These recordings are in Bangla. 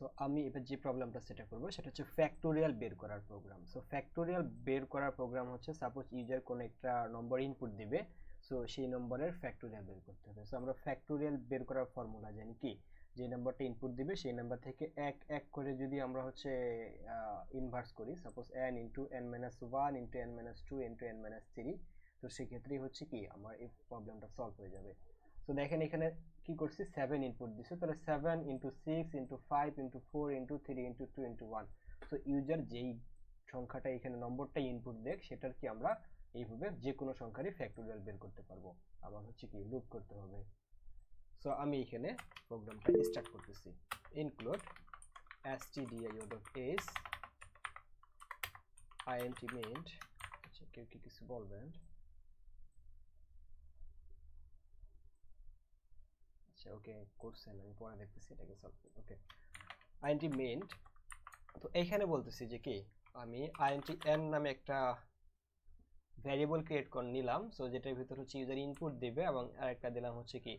সো আমি এবার যে প্রবলেমটা সেটা করব সেটা হচ্ছে ফ্যাক্টোরিয়াল বের করার প্রোগ্রাম। সো ফ্যাক্টোরিয়াল বের করার প্রোগ্রাম হচ্ছে সাপোজ ইউজার কোনো একটা নম্বর ইনপুট দিবে, সো সেই নম্বরের ফ্যাক্টোরিয়াল বের করতে হবে। সো আমরা ফ্যাক্টোরিয়াল বের করার ফর্মুলা জানি কি, যে নাম্বারটা ইনপুট দিবে সেই নাম্বার থেকে এক এক করে যদি আমরা হচ্ছে ইনভার্স করি, suppose n into n minus one into n minus two into n minus three, তো সেক্ষেত্রেই হচ্ছে কি আমার এই প্রবলেমটা সলভ হয়ে যাবে। তো দেখেন এখানে কি করছি, 7 ইনপুট দিছে, তাহলে 7 into 6 into 5 into 4 into 3 into 2 into 1। তো ইউজার যেই সংখ্যাটা এখানে নম্বরটা ইনপুট দেখ সেটার কি আমরা এইভাবে যে কোনো সংখ্যারই ফ্যাক্টোরিয়াল বের করতে পারবো। আবার হচ্ছে কি লুপ করতে হবে। সো আমি এখানে প্রোগ্রামটা স্টার্ট করতেছি, ইনক্লুড stdio.h int main। আচ্ছা কেউ কি কিছু বলবেন? আচ্ছা ওকে করছেন, আমি পরে দেখতেছি এটাকে সলভ করি। ওকে int main, তো এইখানে বলতেছি যে কি আমি int n নামে একটা ভ্যারিয়েবল ক্রিয়েট করে নিলাম। সো যেটার ভিতর হচ্ছে ইউজার ইনপুট দিবে এবং আরেকটা দিলাম হচ্ছে কি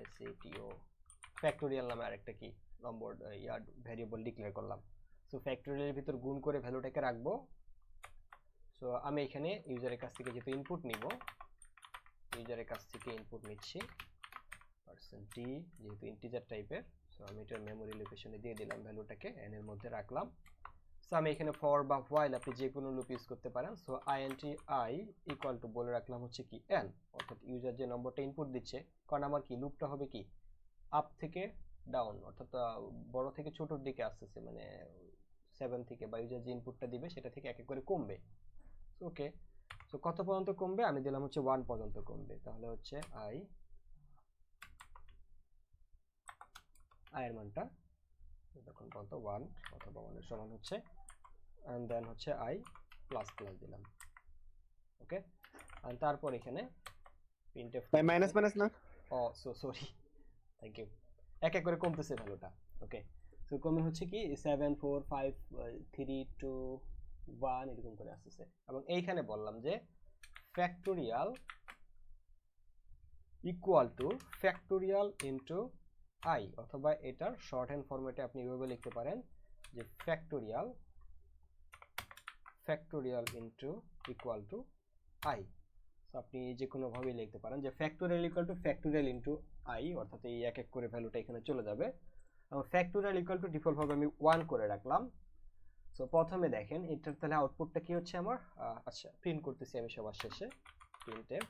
facto ফ্যাক্টোরিয়াল নামে আরেকটা কি নম্বর ইয়ার ভ্যারিয়েবল ডিক্লেয়ার করলাম। সো ফ্যাক্টোরিয়ালের ভিতর গুণ করে ভ্যালুটাকে রাখবো। সো আমি এখানে ইউজারের কাছ থেকে যেহেতু ইনপুট নিব, ইউজারের কাছ থেকে ইনপুট নিচ্ছি %d যেহেতু ইন্টিজার টাইপের। সো আমি এটা মেমোরি লোকেশনে দিয়ে দিলাম, ভ্যালুটাকে n এর মধ্যে রাখলাম। সো আমি এখানে ফর বা হোয়াইল আপনি যে কোনো লুপ ইউজ করতে পারেন। So int i equal to বলে রাখলাম হচ্ছে কি n, অর্থাৎ ইউজার যে নম্বরটা ইনপুট দিচ্ছে, কারণ আমার কি লুপটা হবে কি আপ থেকে ডাউন, অর্থাৎ বড় থেকে ছোটর দিকে আসতেছে, মানে 7 থেকে বা ইউজার যে ইনপুটটা দিবে সেটা থেকে এক এক করে কমবে। ওকে সো কত পর্যন্ত কমবে, আমি দিলাম হচ্ছে 1 পর্যন্ত কমবে। তাহলে হচ্ছে i এর মানটা তখন পর্যন্ত 1 অথবা 1 এর সমান হচ্ছে, and then হচ্ছে i প্লাস প্লাস দিলাম। ওকে আর তারপর এখানে printf ভাই মাইনাস মাইনাস না, ও সো সরি, থ্যাংক ইউ। এক এক করে কমতেছে ভ্যালুটা। ওকে সো কমে হচ্ছে কি 7 4 5 3 2 1 এরকম করে আসতেছে। এবং এইখানে বললাম যে factorial equal to factorial into i, অথবা এটার শর্ট হ্যান্ড ফরম্যাটে আপনি এভাবে লিখতে পারেন যে factorial into equal to i। So আপনি যে কোনো ভাবে লিখতে পারেন যে factorial equal to factorial into i, অর্থাৎ এই এক এক করে ভ্যালুটা এখানে চলে যাবে। এবং ফ্যাক্টোরিয়াল ইকুয়াল টু ডিফল্ট ভাবে আমি 1 করে রাখলাম। সো প্রথমে দেখেন এটার তাহলে আউটপুটটা কি হচ্ছে আমার, আচ্ছা প্রিন্ট করতেছি আমি সবার শেষে printf,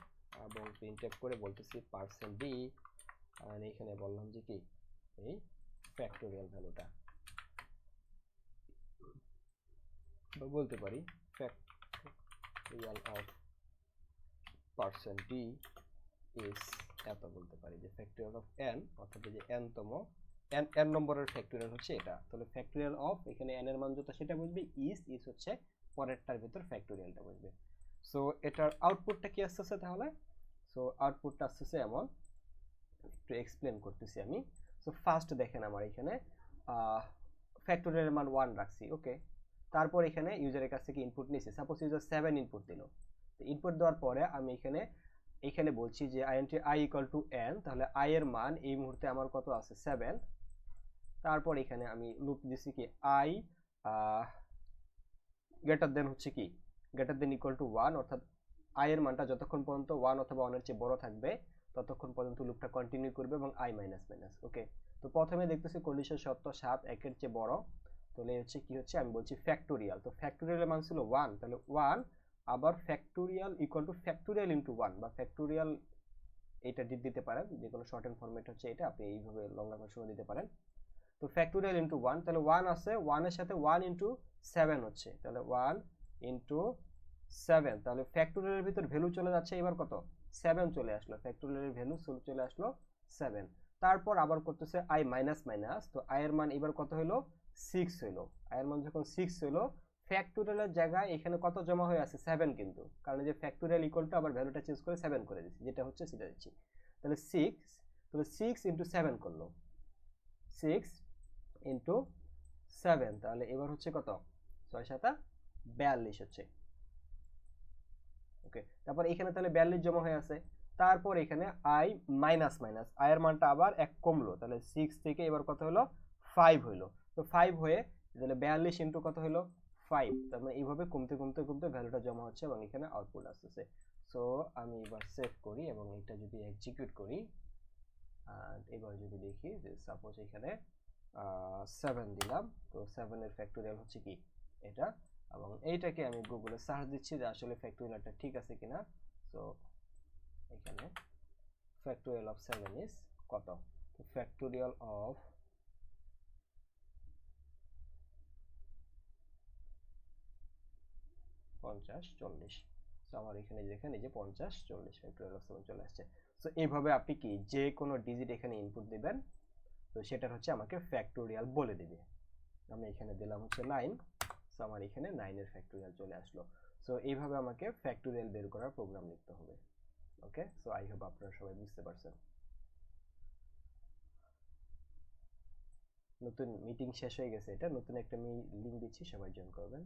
এবং printf করে বলতেছি %d, আর এখানে বললাম যে কি এই ফ্যাক্টোরিয়াল ভ্যালুটা, বা বলতে পারি ফ্যাক্টোরিয়াল অফ %d is এত বলতে পারি, যে ফ্যাক্টোরিয়াল অফ n, অর্থাৎ যে n তম n নম্বরের ফ্যাক্টোরিয়াল হচ্ছে এটা। তাহলে ফ্যাক্টোরিয়াল অফ এখানে n এর মান যত সেটা বুঝবে, is হচ্ছে পরেরটার ভিতর ফ্যাক্টোরিয়ালটা বুঝবে। সো এটার আউটপুটটা কি আসছে তাহলে, সো আউটপুটটা আসছে এমন, একটু এক্সপ্লেন করতেছি আমি। সো ফার্স্ট দেখেন আমার এখানে ফ্যাক্টোরিয়ালের মান 1 রাখছি। ওকে তারপর এখানে ইউজারের কাছ থেকে ইনপুট নিয়েছি, সাপোজ ইউজার 7 ইনপুট দিল। তো ইনপুট দেওয়ার পরে আমি এখানে বলছি যে int i equal to n, তাহলে i এর মান এই মুহূর্তে আমার কত আছে 7। তারপর এখানে আমি লুপ দিছি কি i গ্রেটার দেন হচ্ছে কি গ্রেটার দেন ইকুয়াল টু 1, অর্থাৎ i এর মানটা যতক্ষণ পর্যন্ত 1 অথবা 1 এর চেয়ে বড় থাকবে ততক্ষণ পর্যন্ত লুপটা কন্টিনিউ করবে, এবং i মাইনাস মাইনাস। ওকে তো প্রথমে দেখতেছি কন্ডিশন সত্য 7 1 এর চেয়ে বড়, তাহলে হচ্ছে কি হচ্ছে আমি বলছি ফ্যাক্টোরিয়াল। তো ফ্যাক্টোরিয়ালের মান ছিল 1, তাহলে 1 আবার factorial equal to factorial into 1, বা ফ্যাক্টোরিয়াল এটা দিতে পারেন, যে কোনো শর্ট হ্যান্ড ফরম্যাট হচ্ছে এটা, আপনি এইভাবে লং ভার্সনও দিতে পারেন। তো ফ্যাক্টোরিয়াল ইনটু 1, তাহলে 1 আছে, 1 এর সাথে 1 ইনটু 7 হচ্ছে, তাহলে 1 ইনটু 7, তাহলে ফ্যাক্টোরিয়ালের ভিতর ভ্যালু চলে যাচ্ছে এবার কত 7 চলে আসলো, ফ্যাক্টোরিয়ালের ভ্যালু চলে আসলো 7। তারপর আবার করতেছে i মাইনাস মাইনাস, তো i এর মান এবার কত হলো 6 হলো। i এর মান যখন 6 হলো, ফ্যাক্টোরিয়ালের জায়গায় এখানে কত জমা হয়ে আছে 7, কিন্তু কারণ যে ফ্যাক্টোরিয়াল ইকুয়াল টু আবার ভ্যালুটা চেঞ্জ করে 7 করে দিচ্ছি, যেটা হচ্ছে সেটা দিচ্ছি। তাহলে 6, তাহলে 6 ইনটু 7 করলো, 6 ইনটু 7, তাহলে এবার হচ্ছে কত 6 7 42 হচ্ছে। ওকে তারপর এখানে তাহলে 42 জমা হয়ে আছে। তারপর এখানে i মাইনাস মাইনাস, i এর মানটা আবার 1 কমলো, তাহলে 6 থেকে এবার কত হলো 5 হইলো। তো 5 হয়ে তাহলে 42 ইনটু কত হলো 5, তার মানে এইভাবে কমতে কমতে কমতে ভ্যালুটা জমা হচ্ছে এবং এখানে আউটপুট আসতেছে। সো আমি এবার সেভ করি এবং এটা যদি এক্সিকিউট করি, আর এবার যদি দেখি যে সাপোজ এখানে 7 দিলাম, তো 7 এর ফ্যাক্টোরিয়াল হচ্ছে কি এটা, এবং এইটাকে আমি গুগলে সার্চ দিচ্ছি যে আসলে ফ্যাক্টোরিয়ালটা ঠিক আছে কিনা। সো এখানে ফ্যাক্টোরিয়াল অফ 7 ইজ কত, তো ফ্যাক্টোরিয়াল অফ 50 40, সো আমার এখানে যেখানে যে 50 40 ফ্যাক্টোরিয়াল অফ 7 চলে আসছে। সো এইভাবে আপনি কি যে কোনো ডিজিট এখানে ইনপুট দিবেন, তো সেটার হচ্ছে আমাকে ফ্যাক্টোরিয়াল বলে দিবে। আমি এখানে দিলাম হচ্ছে 9, সো আমার এখানে 9 এর ফ্যাক্টোরিয়াল চলে আসলো। সো এইভাবে আমাকে ফ্যাক্টোরিয়াল বের করার প্রোগ্রাম লিখতে হবে। ওকে, সো আই হোপ আপনারা সবাই বুঝতে পারছেন। নতুন মিটিং শেষ হয়ে গেছে, এটা নতুন একটা আমি লিংক দিচ্ছি, সবাই জয়েন করবেন।